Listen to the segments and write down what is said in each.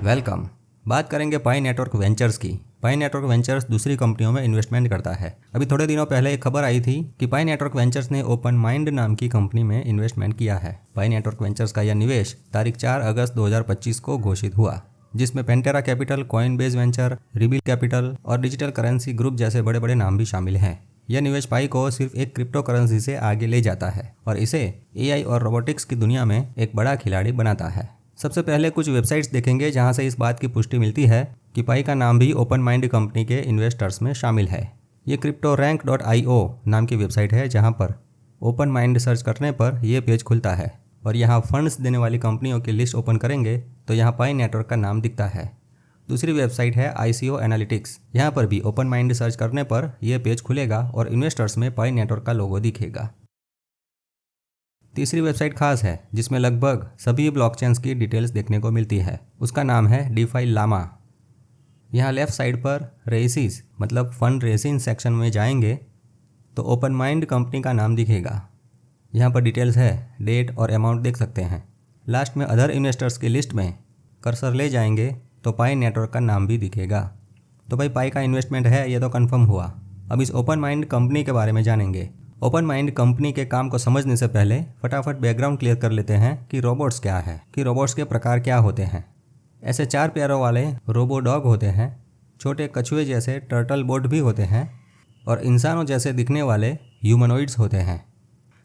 Welcome. बात करेंगे पाई network ventures की। पाई नेटवर्क वेंचर्स दूसरी कंपनियों में इन्वेस्टमेंट करता है। अभी थोड़े दिनों पहले एक खबर आई थी कि पाई नेटवर्क वेंचर्स ने ओपन माइंड नाम की कंपनी में इन्वेस्टमेंट किया है। पाई नेटवर्क वेंचर्स का यह निवेश तारीख 4 अगस्त 2025 को घोषित हुआ, जिसमें Pantera Capital, Coinbase Venture, Ribbit Capital और डिजिटल करेंसी ग्रुप जैसे बड़े बड़े नाम भी शामिल हैं। यह निवेश पाई को सिर्फ एक क्रिप्टो करेंसी से आगे ले जाता है और इसे एआई और रोबोटिक्स की दुनिया में एक बड़ा खिलाड़ी बनाता है। सबसे पहले कुछ वेबसाइट्स देखेंगे जहां से इस बात की पुष्टि मिलती है कि पाई का नाम भी ओपन माइंड कंपनी के इन्वेस्टर्स में शामिल है। ये CryptoRank.io नाम की वेबसाइट है जहां पर ओपन माइंड सर्च करने पर यह पेज खुलता है और यहां फंड्स देने वाली कंपनियों की लिस्ट ओपन करेंगे तो यहां पाई नेटवर्क का नाम दिखता है। दूसरी वेबसाइट है ICO एनालिटिक्स। यहाँ पर भी ओपन माइंड सर्च करने पर यह पेज खुलेगा और इन्वेस्टर्स में पाई नेटवर्क का लोगो दिखेगा। तीसरी वेबसाइट खास है जिसमें लगभग सभी ब्लॉकचेन्स की डिटेल्स देखने को मिलती है। उसका नाम है DeFi Llama। यहाँ लेफ्ट साइड पर रेसिस मतलब फंड रेसिंग सेक्शन में जाएंगे तो ओपन माइंड कंपनी का नाम दिखेगा। यहाँ पर डिटेल्स है, डेट और अमाउंट देख सकते हैं। लास्ट में अदर इन्वेस्टर्स की लिस्ट में कर्सर ले जाएंगे तो पाई नेटवर्क का नाम भी दिखेगा। तो भाई पाई का इन्वेस्टमेंट है, ये तो कंफर्म हुआ। अब इस ओपन माइंड कंपनी के बारे में जानेंगे। ओपन माइंड कंपनी के काम को समझने से पहले फटाफट बैकग्राउंड क्लियर कर लेते हैं कि रोबोट्स क्या है, कि रोबोट्स के प्रकार क्या होते हैं। ऐसे 4 पैरों वाले रोबोडॉग होते हैं, छोटे कछुए जैसे टर्टल बोट भी होते हैं और इंसानों जैसे दिखने वाले ह्यूमनॉइड्स होते हैं।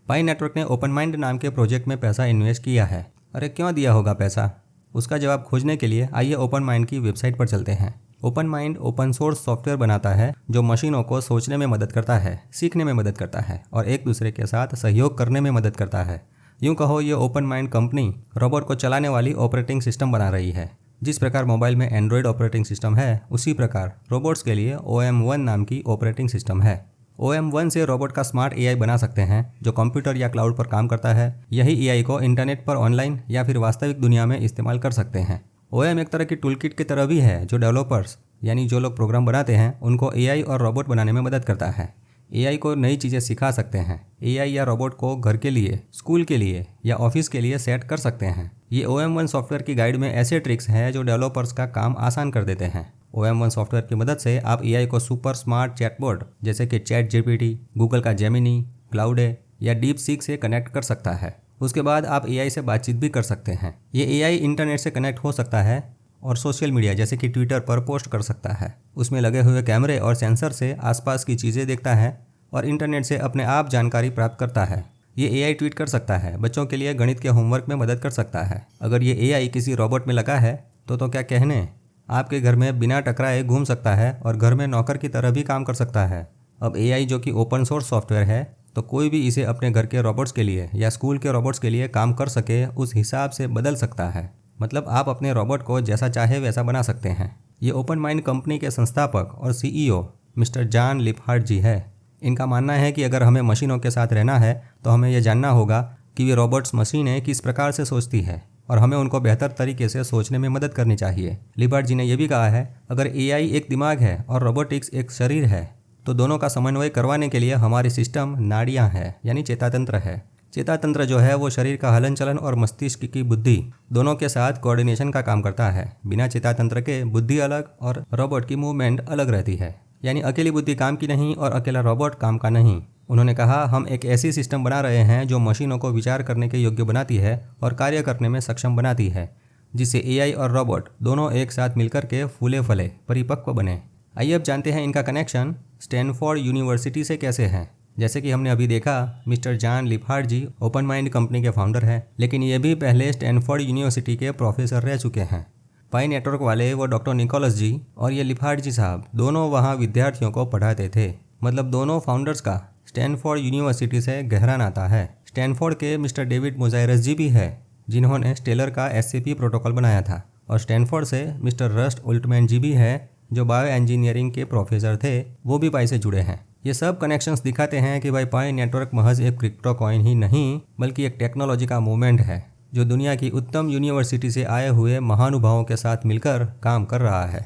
पाई नेटवर्क ने ओपन माइंड नाम के प्रोजेक्ट में पैसा इन्वेस्ट किया है। अरे क्यों दिया होगा पैसा? उसका जवाब खोजने के लिए आइए ओपन माइंड की वेबसाइट पर चलते हैं। Open mind open source software बनाता है जो मशीनों को सोचने में मदद करता है, सीखने में मदद करता है और एक दूसरे के साथ सहयोग करने में मदद करता है। यूँ कहो ये ओपन माइंड कंपनी रोबोट को चलाने वाली ऑपरेटिंग सिस्टम बना रही है। जिस प्रकार मोबाइल में एंड्रॉयड ऑपरेटिंग सिस्टम है, उसी प्रकार रोबोट्स के लिए OM1 नाम की ऑपरेटिंग सिस्टम है। OM1 से रोबोट का स्मार्ट AI बना सकते हैं जो कंप्यूटर या क्लाउड पर काम करता है। यही AI को इंटरनेट पर ऑनलाइन या फिर वास्तविक दुनिया में इस्तेमाल कर सकते हैं। OM एक तरह की टूलकिट की तरह भी है जो डेवलपर्स यानी जो लोग प्रोग्राम बनाते हैं उनको AI और रोबोट बनाने में मदद करता है। AI को नई चीज़ें सिखा सकते हैं। AI या रोबोट को घर के लिए, स्कूल के लिए या ऑफिस के लिए सेट कर सकते हैं। ये OM1 सॉफ्टवेयर की गाइड में ऐसे ट्रिक्स हैं जो डेवलपर्स का काम आसान कर देते हैं। OM1 सॉफ्टवेयर की मदद से आप AI को सुपर स्मार्ट चैटबॉट जैसे कि ChatGPT, गूगल का जेमिनी, क्लाउडे या डीपसीक से कनेक्ट कर सकता है। उसके बाद आप AI से बातचीत भी कर सकते हैं। ये AI इंटरनेट से कनेक्ट हो सकता है और सोशल मीडिया जैसे कि ट्विटर पर पोस्ट कर सकता है। उसमें लगे हुए कैमरे और सेंसर से आसपास की चीज़ें देखता है और इंटरनेट से अपने आप जानकारी प्राप्त करता है। ये AI ट्वीट कर सकता है, बच्चों के लिए गणित के होमवर्क में मदद कर सकता है। अगर ये AI किसी रोबोट में लगा है तो क्या कहने, आपके घर में बिना टकराए घूम सकता है और घर में नौकर की तरह भी काम कर सकता है। अब AI जो कि ओपन सोर्स सॉफ्टवेयर है तो कोई भी इसे अपने घर के रोबोट्स के लिए या स्कूल के रोबोट्स के लिए काम कर सके उस हिसाब से बदल सकता है। मतलब आप अपने रोबोट को जैसा चाहे वैसा बना सकते हैं। ये ओपन माइंड कंपनी के संस्थापक और CEO मिस्टर जॉन लिपहार्ट जी है। इनका मानना है कि अगर हमें मशीनों के साथ रहना है तो हमें यह जानना होगा कि ये रोबोट्स मशीनें किस प्रकार से सोचती है और हमें उनको बेहतर तरीके से सोचने में मदद करनी चाहिए। लिपहार्ट जी ने यह भी कहा है, अगर AI एक दिमाग है और रोबोटिक्स एक शरीर है तो दोनों का समन्वय करवाने के लिए हमारी सिस्टम नाड़ियाँ है यानी चेतातंत्र है। चेतातंत्र जो है वो शरीर का हलन चलन और मस्तिष्क की बुद्धि दोनों के साथ कोऑर्डिनेशन का काम करता है। बिना चेतातंत्र के बुद्धि अलग और रोबोट की मूवमेंट अलग रहती है, यानी अकेली बुद्धि काम की नहीं और अकेला रोबोट काम का नहीं। उन्होंने कहा, हम एक ऐसी सिस्टम बना रहे हैं जो मशीनों को विचार करने के योग्य बनाती है और कार्य करने में सक्षम बनाती है, जिससे AI और रोबोट दोनों एक साथ मिलकर के फूले फले परिपक्व बने। आइए अब जानते हैं इनका कनेक्शन स्टैनफोर्ड यूनिवर्सिटी से कैसे है। जैसे कि हमने अभी देखा, मिस्टर जॉन लिपहार्ट जी ओपन माइंड कंपनी के फाउंडर हैं, लेकिन ये भी पहले स्टैनफोर्ड यूनिवर्सिटी के प्रोफेसर रह चुके हैं। पाई नेटवर्क वाले वो डॉक्टर निकोलस जी और ये लिपहार्ट जी साहब दोनों वहाँ विद्यार्थियों को पढ़ाते थे। मतलब दोनों फाउंडर्स का स्टैनफोर्ड यूनिवर्सिटी से गहरा नाता है। स्टैनफोर्ड के मिस्टर डेविड मोजायरस जी भी है जिन्होंने स्टेलर का SCP प्रोटोकॉल बनाया था और स्टैनफोर्ड से मिस्टर रस्ट उल्टमैन जी भी है जो बायो इंजीनियरिंग के प्रोफेसर थे, वो भी पाई से जुड़े हैं। ये सब कनेक्शंस दिखाते हैं कि भाई पाई नेटवर्क महज एक क्रिप्टो कॉइन ही नहीं बल्कि एक टेक्नोलॉजी का मूवमेंट है जो दुनिया की उत्तम यूनिवर्सिटी से आए हुए महानुभावों के साथ मिलकर काम कर रहा है।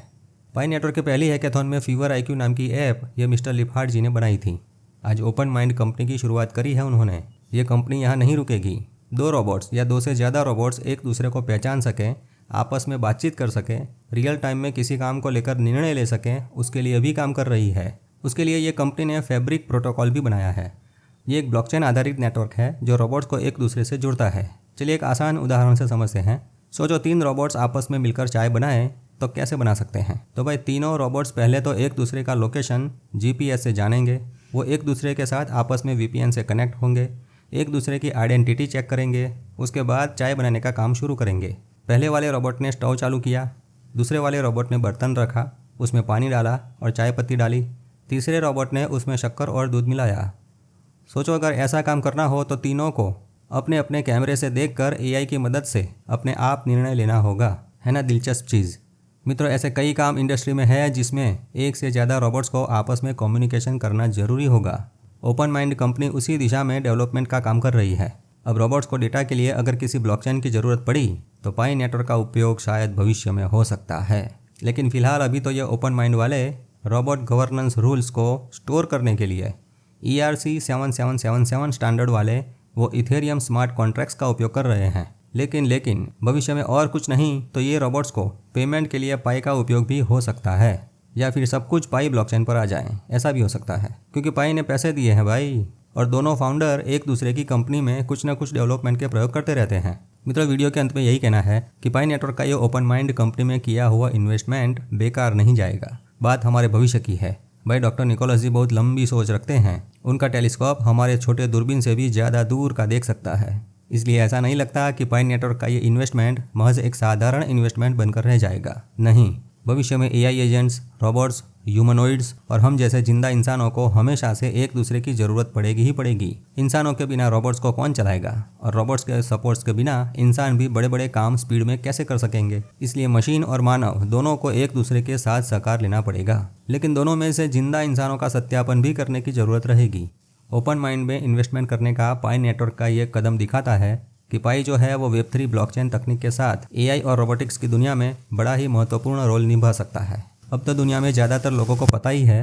पाई नेटवर्क के पहली हैकाथॉन में फीवर IQ नाम की ऐप ये मिस्टर लिपहार्ट जी ने बनाई थी। आज ओपन माइंड कंपनी की शुरुआत करी है उन्होंने। ये कंपनी यहाँ नहीं रुकेगी। 2 रोबोट्स या 2 से ज़्यादा रोबोट्स एक दूसरे को पहचान सकें आपस में बातचीत कर सकें, रियल टाइम में किसी काम को लेकर निर्णय ले सकें, उसके लिए भी काम कर रही है। उसके लिए ये कंपनी ने फैब्रिक प्रोटोकॉल भी बनाया है। ये एक ब्लॉकचेन आधारित नेटवर्क है जो रोबोट्स को एक दूसरे से जुड़ता है। चलिए एक आसान उदाहरण से समझते हैं। सोचो 3 रोबोट्स आपस में मिलकर चाय बनाएं तो कैसे बना सकते हैं। तो भाई तीनों रोबोट्स पहले तो एक दूसरे का लोकेशन जीपीएस से जानेंगे, वो एक दूसरे के साथ आपस में वीपीएन से कनेक्ट होंगे, एक दूसरे की आइडेंटिटी चेक करेंगे, उसके बाद चाय बनाने का काम शुरू करेंगे। पहले वाले रोबोट ने स्टोव चालू किया, दूसरे वाले रोबोट ने बर्तन रखा, उसमें पानी डाला और चाय पत्ती डाली, तीसरे रोबोट ने उसमें शक्कर और दूध मिलाया। सोचो अगर ऐसा काम करना हो तो तीनों को अपने अपने कैमरे से देखकर एआई की मदद से अपने आप निर्णय लेना होगा। है ना दिलचस्प चीज़। मित्रों, ऐसे कई काम इंडस्ट्री में है जिसमें एक से ज़्यादा रोबोट्स को आपस में कम्युनिकेशन करना जरूरी होगा। ओपन माइंड कंपनी उसी दिशा में डेवलपमेंट का काम कर रही है। अब रोबोट्स को डेटा के लिए अगर किसी ब्लॉकचेन की ज़रूरत पड़ी तो पाई नेटवर्क का उपयोग शायद भविष्य में हो सकता है। लेकिन फिलहाल अभी तो ये ओपन माइंड वाले रोबोट गवर्नेंस रूल्स को स्टोर करने के लिए ERC 7777 स्टैंडर्ड वाले वो इथेरियम स्मार्ट कॉन्ट्रैक्ट्स का उपयोग कर रहे हैं। लेकिन भविष्य में और कुछ नहीं तो ये रोबोट्स को पेमेंट के लिए पाई का उपयोग भी हो सकता है, या फिर सब कुछ पाई ब्लॉकचेन पर आ जाए, ऐसा भी हो सकता है। क्योंकि पाई ने पैसे दिए हैं भाई, और दोनों फाउंडर एक दूसरे की कंपनी में कुछ ना कुछ डेवलपमेंट के प्रयोग करते रहते हैं। मित्रों, वीडियो के अंत में यही कहना है कि पाई नेटवर्क का ये ओपन माइंड कंपनी में किया हुआ इन्वेस्टमेंट बेकार नहीं जाएगा। बात हमारे भविष्य की है। भाई डॉक्टर निकोलस जी बहुत लंबी सोच रखते हैं। उनका टेलीस्कोप हमारे छोटे दूरबीन से भी ज़्यादा दूर का देख सकता है। इसलिए ऐसा नहीं लगता कि पाई नेटवर्क का ये इन्वेस्टमेंट महज एक साधारण इन्वेस्टमेंट बनकर रह जाएगा। नहीं, भविष्य में एआई एजेंट्स, रोबोट्स, ह्यूमनॉइड्स और हम जैसे जिंदा इंसानों को हमेशा से एक दूसरे की ज़रूरत पड़ेगी ही पड़ेगी। इंसानों के बिना रोबोट्स को कौन चलाएगा, और रोबोट्स के सपोर्ट्स के बिना इंसान भी बड़े बड़े काम स्पीड में कैसे कर सकेंगे। इसलिए मशीन और मानव दोनों को एक दूसरे के साथ साकार लेना पड़ेगा। लेकिन दोनों में से जिंदा इंसानों का सत्यापन भी करने की ज़रूरत रहेगी। ओपन माइंड में इन्वेस्टमेंट करने का पाई नेटवर्क का ये कदम दिखाता है कि पाई जो है वो वेब3 ब्लॉकचेन तकनीक के साथ एआई और रोबोटिक्स की दुनिया में बड़ा ही महत्वपूर्ण रोल निभा सकता है। अब तो दुनिया में ज़्यादातर लोगों को पता ही है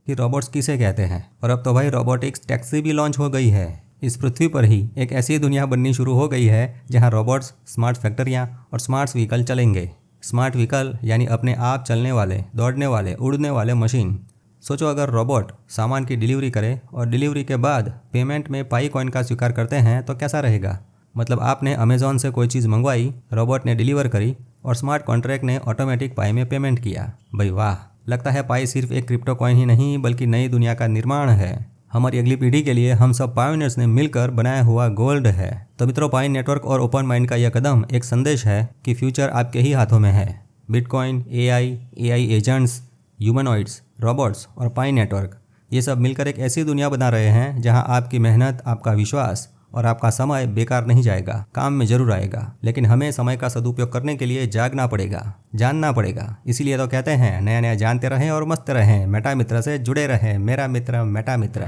कि रोबोट्स किसे कहते हैं, और अब तो भाई रोबोटिक्स टैक्सी भी लॉन्च हो गई है। इस पृथ्वी पर ही एक ऐसी दुनिया बननी शुरू हो गई है जहाँ रोबोट्स, स्मार्ट फैक्ट्रियाँ और स्मार्ट व्हीकल चलेंगे। स्मार्ट व्हीकल यानी अपने आप चलने वाले, दौड़ने वाले, उड़ने वाले मशीन। सोचो अगर रोबोट सामान की डिलीवरी करे और डिलीवरी के बाद पेमेंट में पाई कॉइन का स्वीकार करते हैं तो कैसा रहेगा। मतलब आपने अमेज़ॉन से कोई चीज़ मंगवाई, रोबोट ने डिलीवर करी और स्मार्ट कॉन्ट्रैक्ट ने ऑटोमेटिक पाई में पेमेंट किया। भाई वाह, लगता है पाई सिर्फ एक क्रिप्टो कॉइन ही नहीं बल्कि नई दुनिया का निर्माण है। हमारी अगली पीढ़ी के लिए हम सब पायोनियर्स ने मिलकर बनाया हुआ गोल्ड है। तो मित्रों, पाई नेटवर्क और ओपन माइंड का यह कदम एक संदेश है कि फ्यूचर आपके ही हाथों में है। Bitcoin, AI agents, humanoids, robots और पाई नेटवर्क, ये सब मिलकर एक ऐसी दुनिया बना रहे हैं जहां आपकी मेहनत, आपका विश्वास और आपका समय बेकार नहीं जाएगा, काम में जरूर आएगा। लेकिन हमें समय का सदुपयोग करने के लिए जागना पड़ेगा, जानना पड़ेगा। इसीलिए तो कहते हैं नया नया जानते रहें और मस्त रहें। मेटा मित्र से जुड़े रहें। मेरा मित्र मेटा मित्र।